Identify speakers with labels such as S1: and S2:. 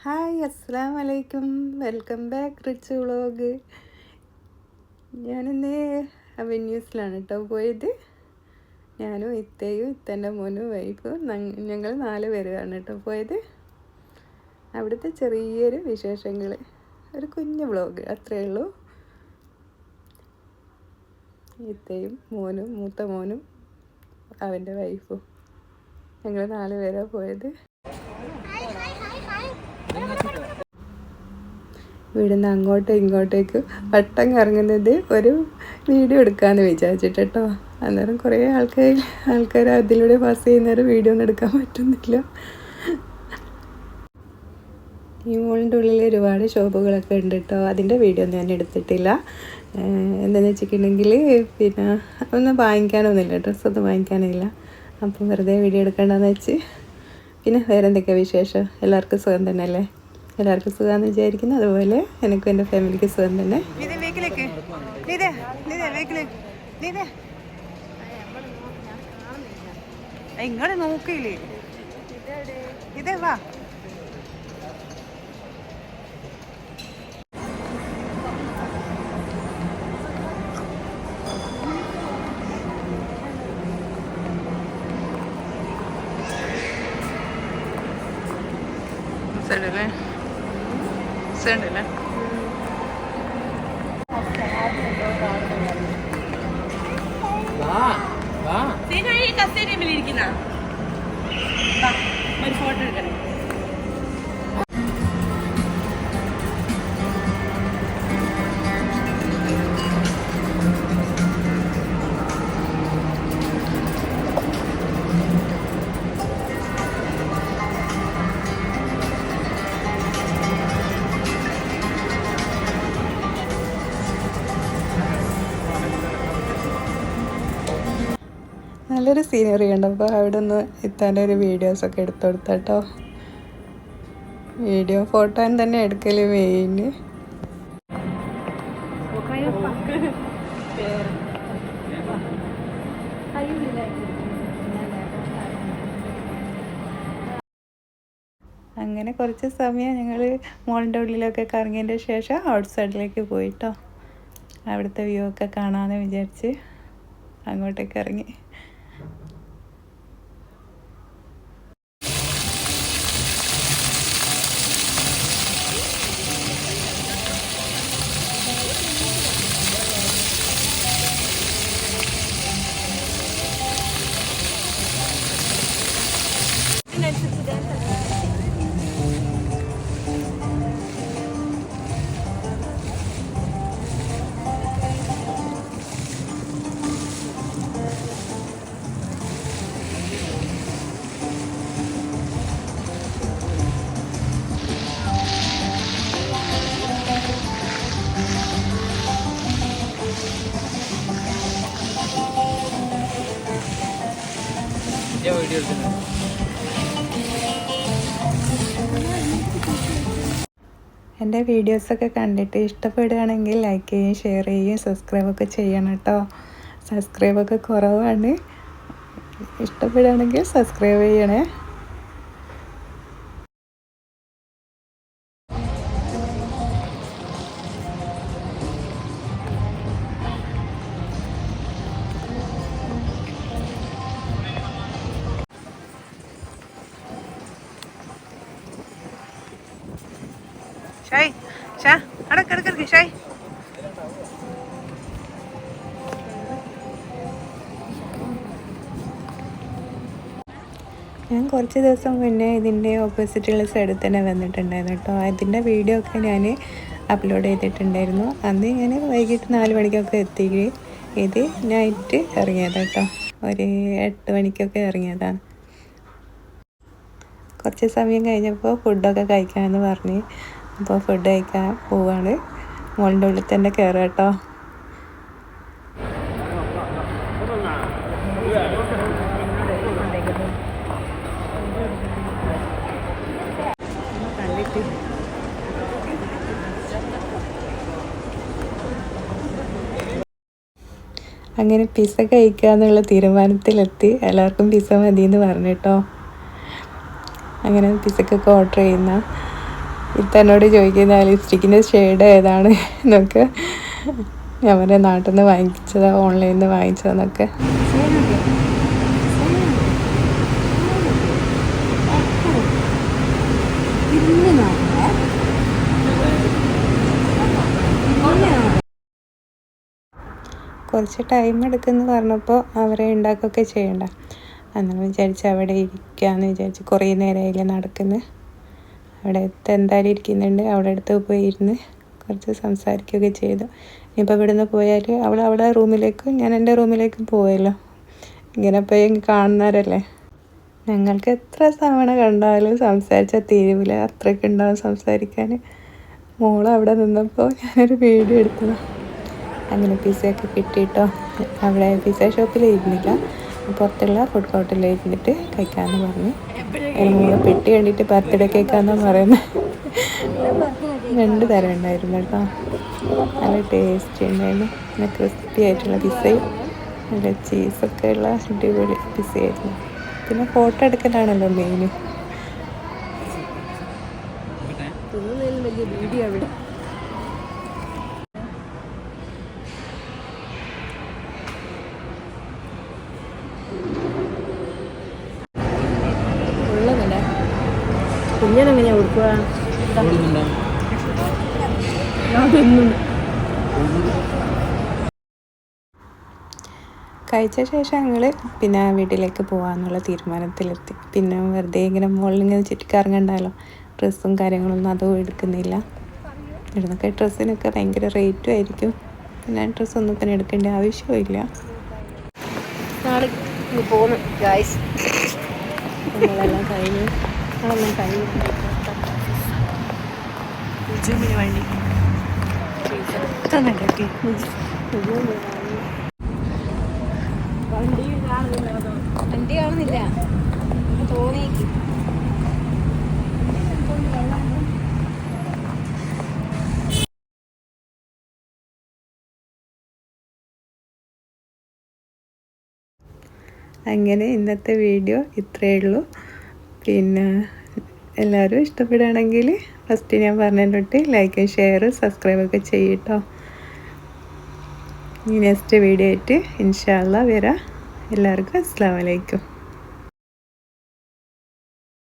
S1: Hi അസ്സലാമു അലൈക്കും. Welcome back rich vlog. ഞാനിന്ന് അവന്യൂസിലാണ് കേട്ടോ പോയത്. ഞാനും ഇത്തയും ഇത്തൻ്റെ മോനും വൈഫും ഞങ്ങൾ 4 പേരാണ് കേട്ടോ പോയത്. അവിടുത്തെ ചെറിയൊരു വിശേഷങ്ങൾ, ഒരു കുഞ്ഞു വ്ളോഗ് അത്രയേ ഉള്ളൂ. ഇത്തയും മോനും മൂത്ത മോനും അവൻ്റെ വൈഫും ഞങ്ങൾ 4 പേരാണ് പോയത്. ഇവിടുന്ന് അങ്ങോട്ടും ഇങ്ങോട്ടേക്ക് വട്ടം കറങ്ങുന്നത് ഒരു വീഡിയോ എടുക്കാമെന്ന് വിചാരിച്ചിട്ട് കേട്ടോ. അന്നേരം കുറേ ആൾക്കാർ അതിലൂടെ പാസ് ചെയ്യുന്നേരം വീഡിയോ ഒന്നും എടുക്കാൻ പറ്റുന്നില്ല. ഈ മോളിൻ്റെ ഉള്ളിൽ ഒരുപാട് ഷോപ്പുകളൊക്കെ ഉണ്ട് കേട്ടോ. അതിൻ്റെ വീഡിയോ ഒന്നും ഞാൻ എടുത്തിട്ടില്ല. എന്താണെന്ന് വെച്ചിട്ടുണ്ടെങ്കിൽ പിന്നെ ഒന്നും വാങ്ങിക്കാനൊന്നുമില്ല, ഡ്രസ്സൊന്നും വാങ്ങിക്കാനില്ല. അപ്പം വെറുതെ വീഡിയോ എടുക്കേണ്ടെന്ന് വെച്ച്. പിന്നെ വേറെ എന്തൊക്കെയാണ് വിശേഷം? എല്ലാവർക്കും സുഖം തന്നെ അല്ലേ? എല്ലാവർക്കും സുഖമാണെന്ന് വിചാരിക്കുന്നു. അതുപോലെ എനിക്കും എൻ്റെ ഫാമിലിക്ക് സുഖം തന്നെ. ഇങ്ങോട്ട് നോക്കിയില്ലേ? ഇതേ വാ. സൈഡല്ലേ സൈഡല്ലേ കസേരയിലിരിക്കുന്ന ഒരു ഫോട്ടോ എടുക്കണേ. നല്ലൊരു സീനറി കണ്ടപ്പോൾ അവിടെ നിന്ന് ഇത്താൻ്റെ ഒരു വീഡിയോസൊക്കെ എടുത്തു കൊടുത്താട്ടോ. വീഡിയോ ഫോട്ടോ തന്നെ എടുക്കൽ മെയിൻ. അങ്ങനെ കുറച്ച് സമയം ഞങ്ങൾ മോളിൻ്റെ ഉള്ളിലൊക്കെ കറങ്ങിയതിൻ്റെ ശേഷം ഔട്ട് സൈഡിലേക്ക് പോയിട്ടോ. അവിടുത്തെ വ്യൂ ഒക്കെ കാണാമെന്ന് വിചാരിച്ച് അങ്ങോട്ടേക്ക് ഇറങ്ങി. എൻ്റെ വീഡിയോസൊക്കെ കണ്ടിട്ട് ഇഷ്ടപ്പെടുകയാണെങ്കിൽ ലൈക്ക് ചെയ്യുകയും ഷെയർ ചെയ്യുകയും സബ്സ്ക്രൈബൊക്കെ ചെയ്യണം കേട്ടോ. സബ്സ്ക്രൈബൊക്കെ കുറവാണ്. ഇഷ്ടപ്പെടുകയാണെങ്കിൽ സബ്സ്ക്രൈബ് ചെയ്യണേ. ഷായ് ഷാ അടക്കിടക്കിടക്ക് ഷായ്. ഞാൻ കുറച്ച് ദിവസം മുന്നേ ഇതിൻ്റെ ഓപ്പോസിറ്റുള്ള സൈഡിൽ തന്നെ വന്നിട്ടുണ്ടായിരുന്നു കേട്ടോ. അതിൻ്റെ വീഡിയോ ഒക്കെ ഞാൻ അപ്ലോഡ് ചെയ്തിട്ടുണ്ടായിരുന്നു. അന്ന് ഞാൻ വൈകിട്ട് 4 മണിക്കൊക്കെ എത്തി. ഇത് നൈറ്റ് ഇറങ്ങിയതാണ് കേട്ടോ. ഒരു 8 മണിക്കൊക്കെ ഇറങ്ങിയതാണ്. കുറച്ച് സമയം കഴിഞ്ഞപ്പോൾ ഫുഡൊക്കെ കഴിക്കാമെന്ന് പറഞ്ഞ് അപ്പോൾ ഫുഡ് കഴിക്കാൻ പോവാണ്. മോളിൻ്റെ ഉള്ളിൽ തന്നെ കയറുക കേട്ടോ. അങ്ങനെ പിസ്സ കഴിക്കുക എന്നുള്ള തീരുമാനത്തിലെത്തി. എല്ലാവർക്കും പിസ്സ മതിയെന്ന് പറഞ്ഞു കേട്ടോ. അങ്ങനെ പിസ്സക്കൊക്കെ ഓർഡർ ചെയ്യുന്ന ഇത്തന്നോട് ചോദിക്കുന്ന ലിപ്സ്റ്റിക്കിൻ്റെ ഷെയ്ഡ് ഏതാണ് എന്നൊക്കെ. ഞാൻ പറഞ്ഞ നാട്ടിൽ നിന്ന് വാങ്ങിച്ചതാ, ഓൺലൈനിൽ നിന്ന് വാങ്ങിച്ചതെന്നൊക്കെ. കുറച്ച് ടൈം എടുക്കുമെന്ന് പറഞ്ഞപ്പോൾ അവരെ ഉണ്ടാക്കുകയൊക്കെ ചെയ്യണ്ട. അന്ന് വിചാരിച്ച് അവിടെ ഇരിക്കാമെന്ന് വിചാരിച്ച്. കുറേ നേരമായില്ലേ നടക്കുന്നത്. അവിടെ എന്തായാലും ഇരിക്കുന്നുണ്ട്. അവിടെ അടുത്ത് പോയി ഇരുന്ന് കുറച്ച് സംസാരിക്കുകയൊക്കെ ചെയ്തു. ഇനിയിപ്പോൾ ഇവിടെ നിന്ന് പോയാൽ അവൾ അവിടെ റൂമിലേക്കും ഞാൻ എൻ്റെ റൂമിലേക്കും പോയല്ലോ. ഇങ്ങനെ പോയി കാണുന്നവരല്ലേ. ഞങ്ങൾക്ക് എത്ര തവണ കണ്ടാലും സംസാരിച്ചാൽ തീരുവില്ല, അത്രയ്ക്ക് ഉണ്ടാവും സംസാരിക്കാൻ. മോൾ അവിടെ നിന്നപ്പോൾ ഞാനൊരു വീഡിയോ എടുത്തതാണ്. അങ്ങനെ പിസ്സയൊക്കെ കിട്ടിയിട്ടോ. അവിടെ പിസ്സ ഷോപ്പിൽ ഇരുന്നില്ല, പുറത്തുള്ള ഫുഡ് കോർട്ടിൽ ഇരുന്നിട്ട് കഴിക്കാമെന്ന് പറഞ്ഞു. അതിന് മോള് പെട്ടി കണ്ടിട്ട് ബർത്ത്ഡേ കേക്കാണെന്നാണ് പറയുന്നത്. 2 തരം ഉണ്ടായിരുന്നു കേട്ടോ. നല്ല ടേസ്റ്റ് ഉണ്ടായിരുന്നു. നല്ല ക്രിസ്പി ആയിട്ടുള്ള പിസ്സയും നല്ല ചീസൊക്കെ ഉള്ള അടിപൊളി പിസ്സയായിരുന്നു. പിന്നെ ഫോട്ടോ എടുക്കലാണല്ലോ മെയിൻ. വലിയ വീഡിയോ അവിടെ. കുഞ്ഞനെങ്ങനെയാ കൊടുക്കുക? കഴിച്ച ശേഷം ഞങ്ങൾ പിന്നെ വീട്ടിലേക്ക് പോകാമെന്നുള്ള തീരുമാനത്തിലെത്തി. പിന്നെ വെറുതെ ഇങ്ങനെ മുകളിലിങ്ങനെ ചുറ്റിക്കറങ്ങണ്ടല്ലോ. ഡ്രസ്സും കാര്യങ്ങളൊന്നും അതും എടുക്കുന്നില്ല. ഇവിടുന്നൊക്കെ ഡ്രസ്സിനൊക്കെ ഭയങ്കര റേറ്റും ആയിരിക്കും. പിന്നെ ഡ്രസ്സൊന്നും പിന്നെ എടുക്കേണ്ട ആവശ്യമില്ല. പോകുന്നു ഗായ്സ്. നമ്മളെല്ലാം കഴിഞ്ഞു. നമ്മളെല്ലാം കഴിഞ്ഞു. വണ്ടി വണ്ടി കാണുന്നില്ല തോന്നിയേക്ക്. അങ്ങനെ ഇന്നത്തെ വീഡിയോ ഇത്രയേ ഉള്ളൂ. പിന്നെ എല്ലാവരും ഇഷ്ടപ്പെടുകയാണെങ്കിൽ ഫസ്റ്റ് ഞാൻ പറഞ്ഞിട്ട് ലൈക്ക് ഷെയർ സബ്സ്ക്രൈബൊക്കെ ചെയ്യട്ടോ. ഇനി നെക്സ്റ്റ് വീഡിയോ ആയിട്ട് ഇൻഷാ അല്ലാഹ് വരാം. എല്ലാവർക്കും അസ്സലാമു അലൈക്കും.